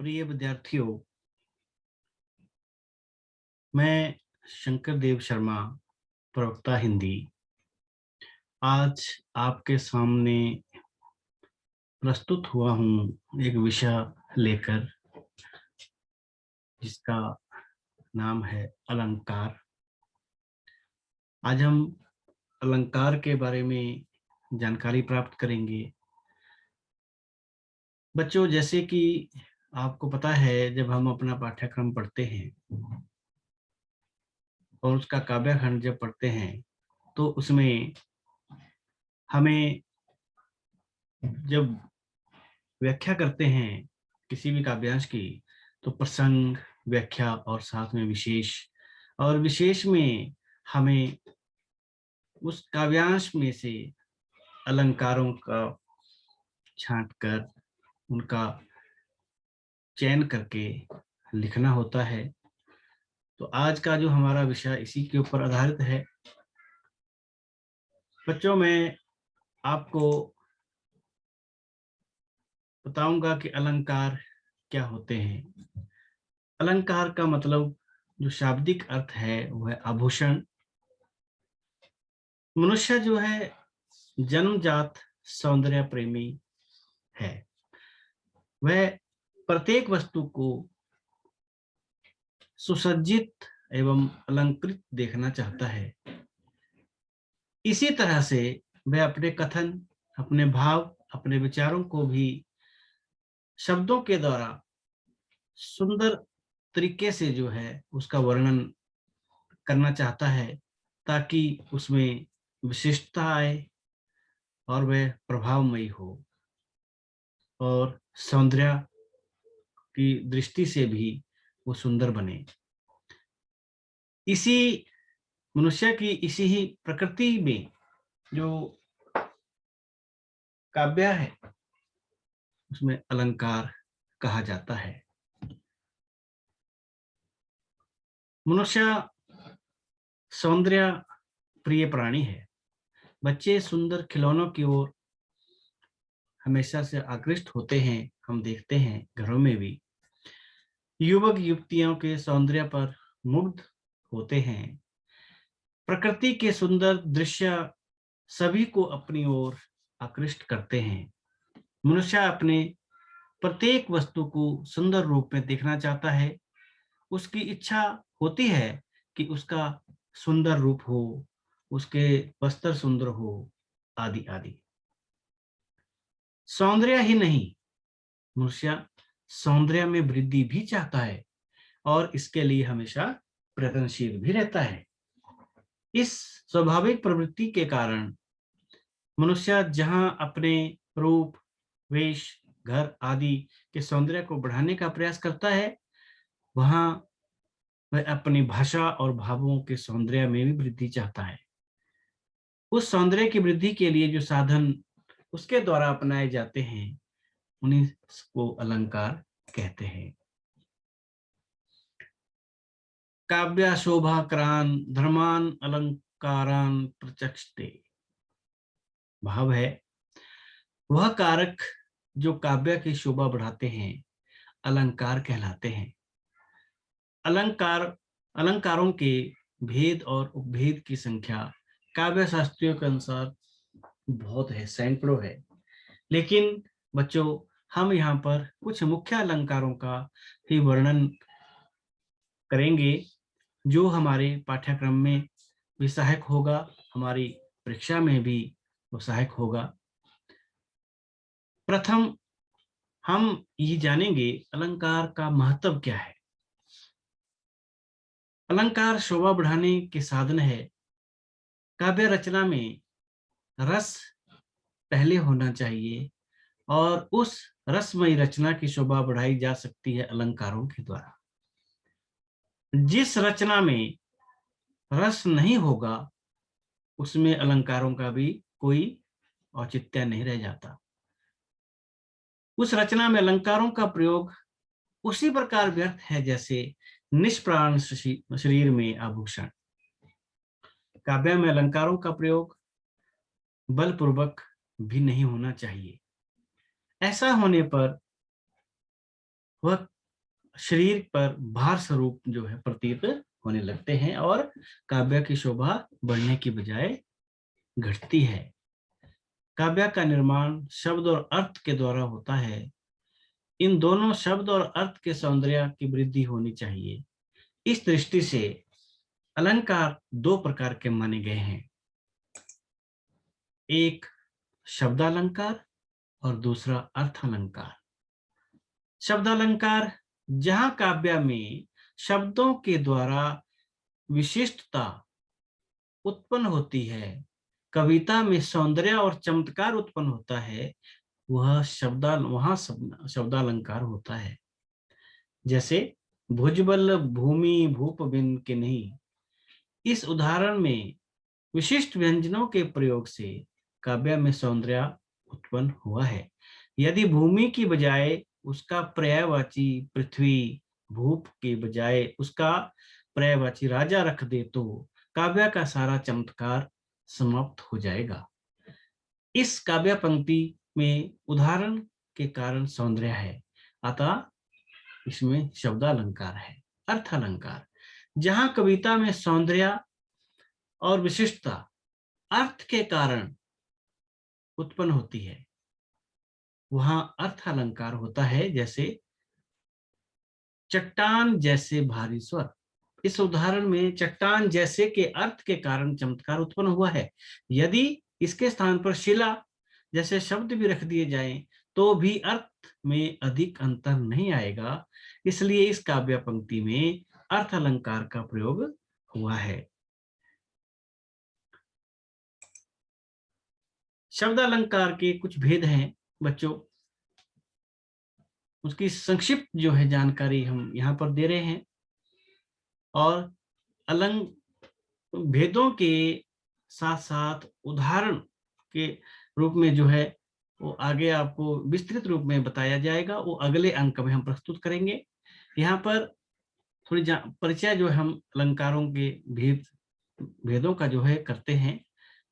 प्रिय विद्यार्थियों, मैं शंकर देव शर्मा, प्रवक्ता हिंदी, आज आपके सामने प्रस्तुत हुआ हूँ एक विषय लेकर, जिसका नाम है अलंकार। आज हम अलंकार के बारे में जानकारी प्राप्त करेंगे। बच्चों, जैसे कि आपको पता है, जब हम अपना पाठ्यक्रम पढ़ते हैं और उसका काव्य खंड जब पढ़ते हैं, तो उसमें हमें जब व्याख्या करते हैं किसी भी काव्यांश की, तो प्रसंग, व्याख्या और साथ में विशेष, और विशेष में हमें उस काव्यांश में से अलंकारों का छांट कर उनका चयन करके लिखना होता है। तो आज का जो हमारा विषय इसी के ऊपर आधारित है। बच्चों, मैं आपको बताऊंगा कि अलंकार क्या होते हैं। अलंकार का मतलब, जो शाब्दिक अर्थ है, वो है आभूषण। मनुष्य जो है जन्मजात सौंदर्य प्रेमी है। वह प्रत्येक वस्तु को सुसज्जित एवं अलंकृत देखना चाहता है। इसी तरह से वह अपने कथन, अपने भाव, अपने विचारों को भी शब्दों के द्वारा सुंदर तरीके से जो है उसका वर्णन करना चाहता है, ताकि उसमें विशिष्टता आए और वह प्रभावमयी हो और सौंदर्य की दृष्टि से भी वो सुंदर बने। इसी मनुष्य की इसी ही प्रकृति में जो काव्य है, उसमें अलंकार कहा जाता है। मनुष्य सौंदर्य प्रिय प्राणी है। बच्चे सुंदर खिलौनों की ओर हमेशा से आकृष्ट होते हैं। हम देखते हैं घरों में भी युवक युवतियों के सौंदर्य पर मुग्ध होते हैं। प्रकृति के सुंदर दृश्य सभी को अपनी ओर आकृष्ट करते हैं। मनुष्य अपने प्रत्येक वस्तु को सुंदर रूप में देखना चाहता है। उसकी इच्छा होती है कि उसका सुंदर रूप हो, उसके वस्त्र सुंदर हो, आदि आदि। सौंदर्य ही नहीं, मनुष्य सौंदर्य में वृद्धि भी चाहता है और इसके लिए हमेशा प्रयत्नशील भी रहता है। इस स्वाभाविक प्रवृत्ति के कारण मनुष्य जहां अपने रूप, वेश, घर आदि के सौंदर्य को बढ़ाने का प्रयास करता है, वहां वह अपनी भाषा और भावों के सौंदर्य में भी वृद्धि चाहता है। उस सौंदर्य की वृद्धि के लिए जो साधन उसके द्वारा अपनाए जाते हैं, उन्हीं को अलंकार कहते हैं। काव्य शोभाक्रान धर्मान अलंकारान प्रचक्षते। भाव है, वह कारक जो काव्य की शोभा बढ़ाते हैं, अलंकार कहलाते हैं। अलंकार अलंकारों के भेद और उपभेद की संख्या काव्य शास्त्रियों के अनुसार बहुत है, सैकड़ों है। लेकिन बच्चों, हम यहाँ पर कुछ मुख्य अलंकारों का ही वर्णन करेंगे, जो हमारे पाठ्यक्रम में भी सहायक होगा, हमारी परीक्षा में भी वो सहायक होगा। प्रथम हम ये जानेंगे अलंकार का महत्व क्या है। अलंकार शोभा बढ़ाने के साधन है। काव्य रचना में रस पहले होना चाहिए और उस रसमयी रचना की शोभा बढ़ाई जा सकती है अलंकारों के द्वारा। जिस रचना में रस नहीं होगा, उसमें अलंकारों का भी कोई औचित्य नहीं रह जाता। उस रचना में अलंकारों का प्रयोग उसी प्रकार व्यर्थ है जैसे निष्प्राण शरीर में आभूषण। काव्य में अलंकारों का प्रयोग बलपूर्वक भी नहीं होना चाहिए। ऐसा होने पर वह शरीर पर भार स्वरूप जो है प्रतीत होने लगते हैं और काव्य की शोभा बढ़ने की बजाय घटती है। काव्य का निर्माण शब्द और अर्थ के द्वारा होता है। इन दोनों शब्द और अर्थ के सौंदर्य की वृद्धि होनी चाहिए। इस दृष्टि से अलंकार दो प्रकार के माने गए हैं, एक शब्दालंकार और दूसरा अर्थालंकार। शब्दालंकार जहां काव्य में शब्दों के द्वारा विशिष्टता उत्पन्न होती है, कविता में सौंदर्य और चमत्कार उत्पन्न होता है, वह शब्दालंकार होता है। जैसे भुजबल भूमि भूप बिन के नहीं, इस उदाहरण में विशिष्ट व्यंजनों के प्रयोग से काव्य में सौंदर्य उत्पन्न हुआ है। यदि भूमि की बजाय उसका पर्यायवाची पृथ्वी, भूप के बजाय उसका पर्यायवाची राजा रख दे तो काव्य का सारा चमत्कार समाप्त हो जाएगा। इस काव्य पंक्ति में उदाहरण के कारण सौंदर्य है, अतः इसमें शब्दालंकार है। अर्थालंकार जहां कविता में सौंदर्य और विशिष्टता अर्थ के कारण उत्पन्न होती है, वहां अर्थालंकार होता है। जैसे चट्टान जैसे भारी स्वर, इस उदाहरण में चट्टान जैसे के अर्थ के कारण चमत्कार उत्पन्न हुआ है। यदि इसके स्थान पर शिला जैसे शब्द भी रख दिए जाएं तो भी अर्थ में अधिक अंतर नहीं आएगा, इसलिए इस काव्य पंक्ति में अर्थ अलंकार का प्रयोग हुआ है। शब्द अलंकार के कुछ भेद हैं बच्चों, उसकी संक्षिप्त जो है जानकारी हम यहाँ पर दे रहे हैं, और अलंग भेदों के साथ साथ उदाहरण के रूप में जो है वो आगे आपको विस्तृत रूप में बताया जाएगा, वो अगले अंक में हम प्रस्तुत करेंगे। यहाँ पर थोड़ी परिचय जो हम अलंकारों के भेदों का जो है करते हैं।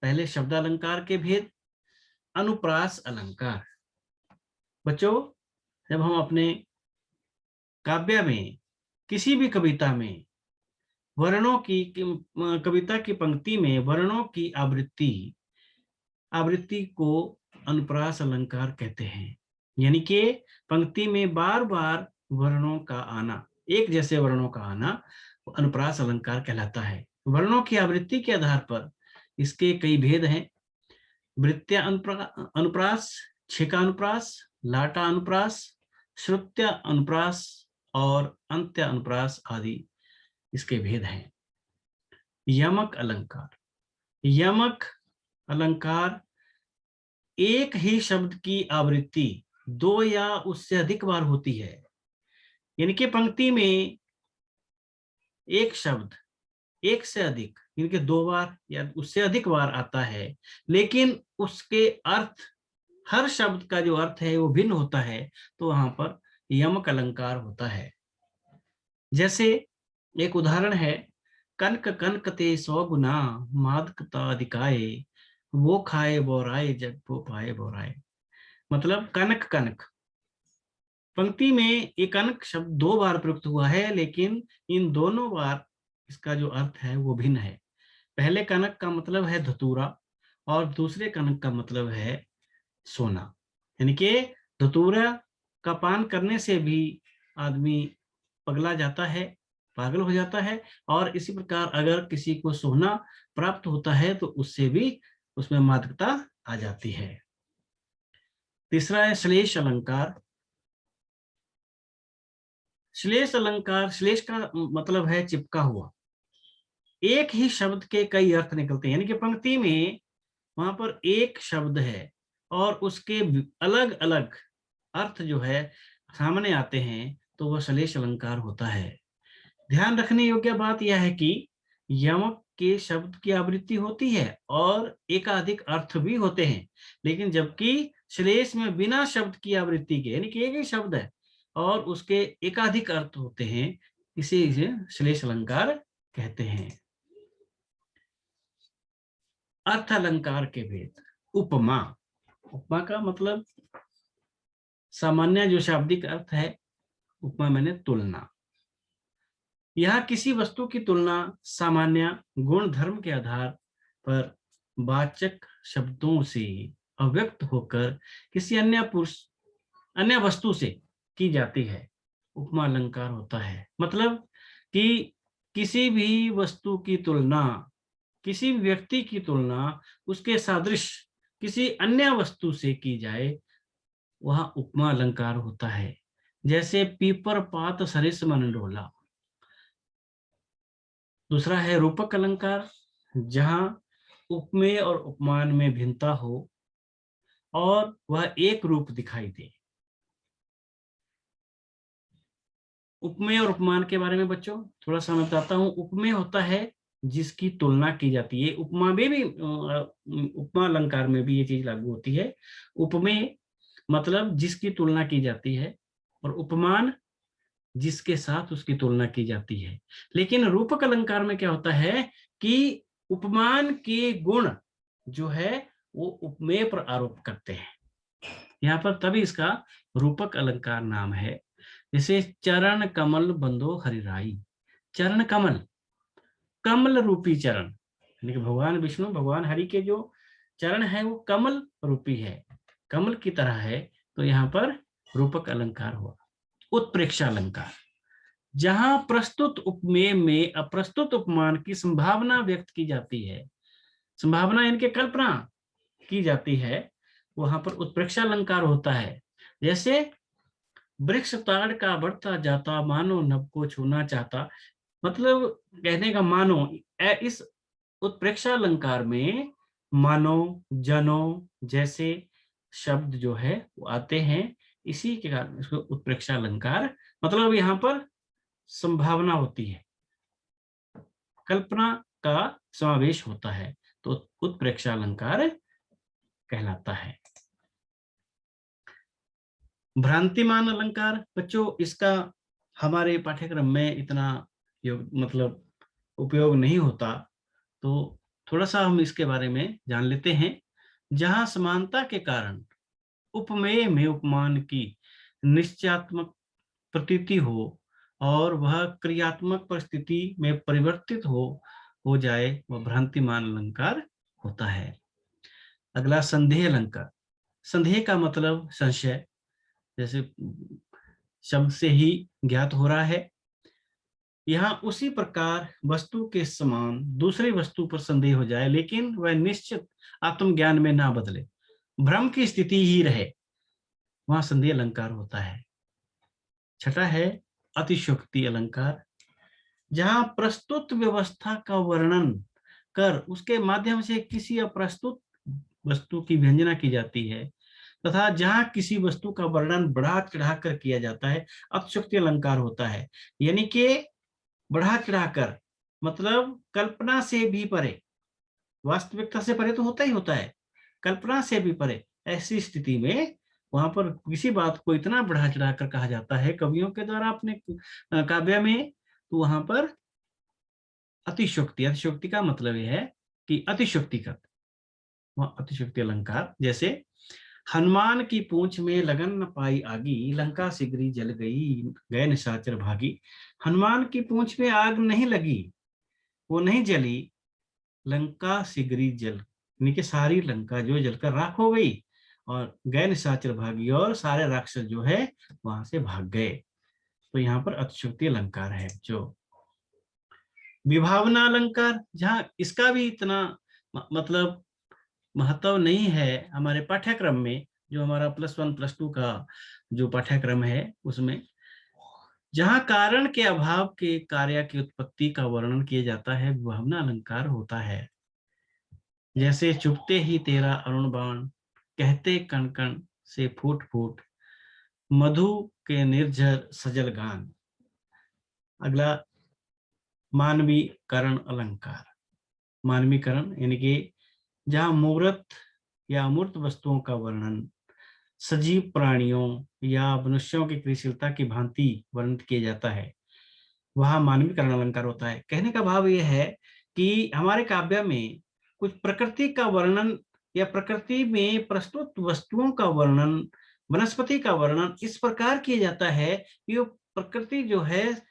पहले शब्द अलंकार के भेद। अनुप्रास अलंकार। बच्चों, जब हम अपने काव्य में किसी भी कविता में वर्णों की कविता की पंक्ति में वर्णों की आवृत्ति को अनुप्रास अलंकार कहते हैं। यानी कि पंक्ति में बार बार वर्णों का आना, एक जैसे वर्णों का आना अनुप्रास अलंकार कहलाता है। वर्णों की आवृत्ति के आधार पर इसके कई भेद हैं। वृत्त्य अनुप्रास, छिका अनुप्रास, लाटा अनुप्रास, श्रुत्य अनुप्रास और अंत्य अनुप्रास आदि इसके भेद हैं। यमक अलंकार। यमक अलंकार एक ही शब्द की आवृत्ति दो या उससे अधिक बार होती है। यानी कि पंक्ति में एक शब्द एक से अधिक यानी कि दो बार या उससे अधिक बार आता है, लेकिन उसके अर्थ, हर शब्द का जो अर्थ है वो भिन्न होता है, तो वहां पर यमक अलंकार होता है। जैसे एक उदाहरण है, कनक कनकते 100 गुना मादकता अधिकाए, वो खाए बोराए जग वो पाए बोराए। मतलब कनक कनक, पंक्ति में एक कनक शब्द दो बार प्रयुक्त हुआ है, लेकिन इन दोनों बार इसका जो अर्थ है वो भिन्न है। पहले कनक का मतलब है धतूरा और दूसरे कनक का मतलब है सोना। यानी कि धतूरा का पान करने से भी आदमी पगला जाता है, पागल हो जाता है, और इसी प्रकार अगर किसी को सोना प्राप्त होता है तो उससे भी उसमें मादकता आ जाती है। तीसरा है श्लेष अलंकार। श्लेष अलंकार, श्लेष का मतलब है चिपका हुआ। एक ही शब्द के कई अर्थ निकलते हैं, यानी कि पंक्ति में वहां पर एक शब्द है और उसके अलग अलग अर्थ जो है सामने आते हैं, तो वह श्लेष अलंकार होता है। ध्यान रखने योग्य बात यह है कि यमक के शब्द की आवृत्ति होती है और एकाधिक अर्थ भी होते हैं, लेकिन जबकि श्लेष में बिना शब्द की आवृत्ति के, यानी कि एक ही शब्द है और उसके एकाधिक अर्थ होते हैं, इसे श्लेष अलंकार कहते हैं। अर्थ अलंकार के भेद। उपमा। उपमा का मतलब सामान्य जो शाब्दिक अर्थ है उपमा मैंने तुलना। यह किसी वस्तु की तुलना सामान्य गुण धर्म के आधार पर वाचक शब्दों से अव्यक्त होकर किसी अन्य वस्तु से की जाती है, उपमा अलंकार होता है। मतलब कि किसी भी वस्तु की तुलना, किसी भी व्यक्ति की तुलना उसके सादृश किसी अन्य वस्तु से की जाए, वह उपमा अलंकार होता है। जैसे पीपर पात सरिस मन डोला। दूसरा है रूपक अलंकार, जहां उपमेय और उपमान में भिन्नता हो और वह एक रूप दिखाई दे। उपमेय और उपमान के बारे में बच्चों थोड़ा सा मैं बताता हूँ। उपमेय होता है जिसकी तुलना की जाती है। उपमा में भी उपमा अलंकार में भी ये चीज लागू होती है। उपमेय मतलब जिसकी तुलना की जाती है, और उपमान जिसके साथ उसकी तुलना की जाती है। लेकिन रूपक अलंकार में क्या होता है कि उपमान के गुण जो है वो उपमेय पर आरोप करते हैं। यहाँ पर तभी इसका रूपक अलंकार नाम है। जैसे चरण कमल बंदो हरिराई। चरण कमल, कमल रूपी चरण, यानी कि भगवान विष्णु भगवान हरि के जो चरण है वो कमल रूपी है, कमल की तरह है। तो यहाँ पर रूपक अलंकार हुआ। उत्प्रेक्षा अलंकार, जहां प्रस्तुत उपमेय में अप्रस्तुत उपमान की संभावना व्यक्त की जाती है, संभावना इनके कल्पना की जाती है, वहां पर उत्प्रेक्षा अलंकार होता है। जैसे वृक्ष ताड़ का बढ़ता जाता, मानो नभ को छूना चाहता। मतलब कहने का मानो, इस उत्प्रेक्षा अलंकार में मानो, जनो जैसे शब्द जो है वो आते हैं। इसी के कारण इसको उत्प्रेक्षा अलंकार, मतलब यहाँ पर संभावना होती है, कल्पना का समावेश होता है, तो उत्प्रेक्षा अलंकार कहलाता है। भ्रांतिमान अलंकार बच्चों, इसका हमारे पाठ्यक्रम में इतना मतलब उपयोग नहीं होता, तो थोड़ा सा हम इसके बारे में जान लेते हैं। जहां समानता के कारण उपमेय में उपमान की निश्चयात्मक प्रतीति हो और वह क्रियात्मक परिस्थिति में परिवर्तित हो जाए, वह भ्रांतिमान अलंकार होता है। अगला संदेह अलंकार। संदेह का मतलब संशय, जैसे शब्द से ही ज्ञात हो रहा है। यहाँ उसी प्रकार वस्तु के समान दूसरी वस्तु पर संदेह हो जाए लेकिन वह निश्चित आत्मज्ञान में ना बदले, भ्रम की स्थिति ही रहे, वहां संदेह अलंकार होता है। छठा है अतिशयोक्ति अलंकार, जहां प्रस्तुत व्यवस्था का वर्णन कर उसके माध्यम से किसी अप्रस्तुत वस्तु की व्यंजना की जाती है, तथा जहां किसी वस्तु का वर्णन बढ़ा चढ़ाकर किया जाता है, अतिशयोक्ति अलंकार होता है। यानी कि बढ़ा चढ़ाकर, मतलब कल्पना से भी परे, वास्तविकता से परे तो होता ही होता है, कल्पना से भी परे, ऐसी स्थिति में वहां पर किसी बात को इतना बढ़ा चढ़ाकर कहा जाता है कवियों के द्वारा अपने काव्य में, तो वहां पर अतिशयोक्ति, अतिशयोक्ति का मतलब यह है कि अतिशयोक्ति का, वह अतिशयोक्ति अलंकार। जैसे हनुमान की पूंछ में लगन न पाई आगी, लंका सिगरी जल गई, गए निशाचर भागी। हनुमान की पूंछ में आग नहीं लगी, वो नहीं जली, लंका सिगरी जल, यानी कि सारी लंका जो जलकर राख हो गई, और गए निशाचर भागी, और सारे राक्षस जो है वहां से भाग गए। तो यहाँ पर अतिशयोक्ति अलंकार है। जो विभावना अलंकार, जहाँ इसका भी इतना मतलब महत्व नहीं है हमारे पाठ्यक्रम में, जो हमारा +1 +2 का जो पाठ्यक्रम है उसमें, जहां कारण के अभाव के कार्य की उत्पत्ति का वर्णन किया जाता है, विभावना अलंकार होता है। जैसे चुपते ही तेरा अरुण बाण, कहते कण कण से फूट फूट, मधु के निर्झर सजल गान। अगला मानवीकरण अलंकार। मानवीकरण यानी कि जहां मूर्त या अमूर्त वस्तुओं का वर्णन सजीव प्राणियों या मनुष्यों की क्रियाशीलता की भांति वर्णित किया जाता है, वहां मानवीकरण अलंकार होता है। कहने का भाव यह है कि हमारे काव्य में कुछ प्रकृति का वर्णन या प्रकृति में प्रस्तुत वस्तुओं का वर्णन, वनस्पति का वर्णन इस प्रकार किया जाता है कि वो प्रकृति जो है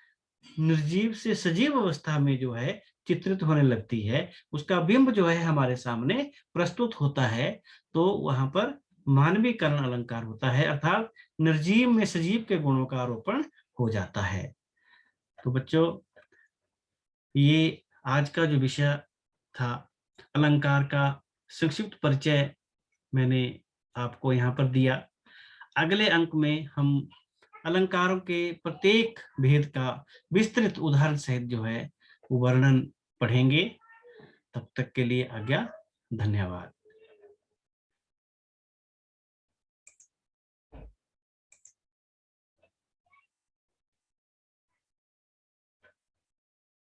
निर्जीव से सजीव अवस्था में जो है चित्रित होने लगती है, उसका बिंब जो है हमारे सामने प्रस्तुत होता है, तो वहां पर मानवीकरण अलंकार होता है, अर्थात निर्जीव में सजीव के गुणों का आरोपण हो जाता है। तो बच्चों, ये आज का जो विषय था, अलंकार का संक्षिप्त परिचय मैंने आपको यहाँ पर दिया। अगले अंक में हम अलंकारों के प्रत्येक भेद का विस्तृत उदाहरण सहित जो है वो वर्णन पढ़ेंगे। तब तक के लिए आज्ञा, धन्यवाद।